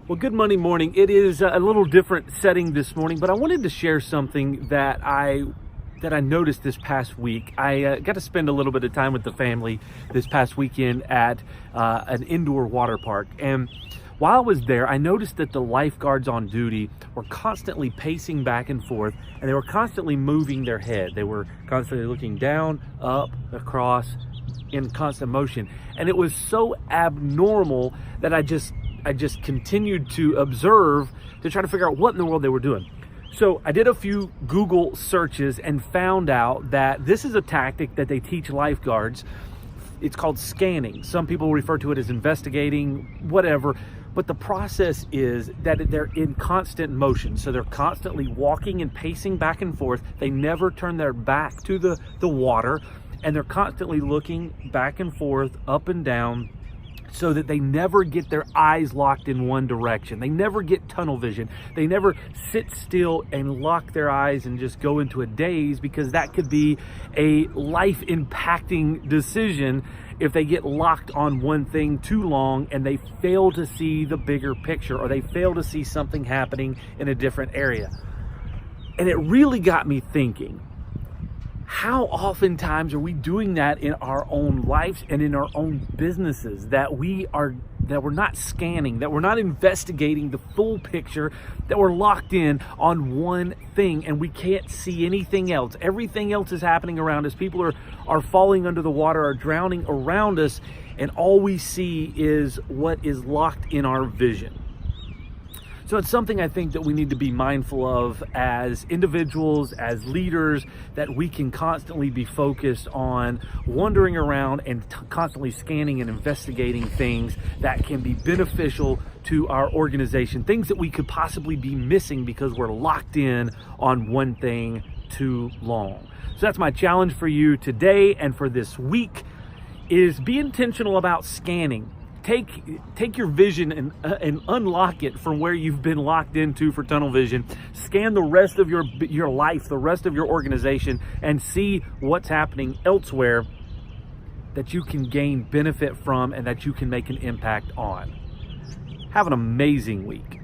Well, good Monday morning. It is a little different setting this morning, but I wanted to share something that I noticed this past week. I got to spend a little bit of time with the family this past weekend at an indoor water park. And while I was there, I noticed that the lifeguards on duty were constantly pacing back and forth, and they were constantly moving their head. They were constantly looking down, up, across, in constant motion. And it was so abnormal that I just continued to observe to try to figure out what in the world they were doing. So I did a few Google searches and found out that this is a tactic that they teach lifeguards. It's called scanning. Some people refer to it as investigating, whatever. But the process is that they're in constant motion. So they're constantly walking and pacing back and forth. They never turn their back to the water. And they're constantly looking back and forth, up and down, so that they never get their eyes locked in one direction. They never get tunnel vision. They never sit still and lock their eyes and just go into a daze, because that could be a life-impacting decision if they get locked on one thing too long and they fail to see the bigger picture, or they fail to see something happening in a different area. And it really got me thinking, how oftentimes are we doing that in our own lives and in our own businesses, that we're not scanning, that we're not investigating the full picture, that we're locked in on one thing and we can't see anything else. Everything else is happening around us. People are falling under the water, are drowning around us, and all we see is what is locked in our vision. So it's something I think that we need to be mindful of as individuals, as leaders, that we can constantly be focused on wandering around and constantly scanning and investigating things that can be beneficial to our organization, things that we could possibly be missing because we're locked in on one thing too long. So that's my challenge for you today and for this week, is be intentional about scanning. Take your vision and unlock it from where you've been locked into for tunnel vision. Scan the rest of your life, the rest of your organization, and see what's happening elsewhere that you can gain benefit from and that you can make an impact on. Have an amazing week.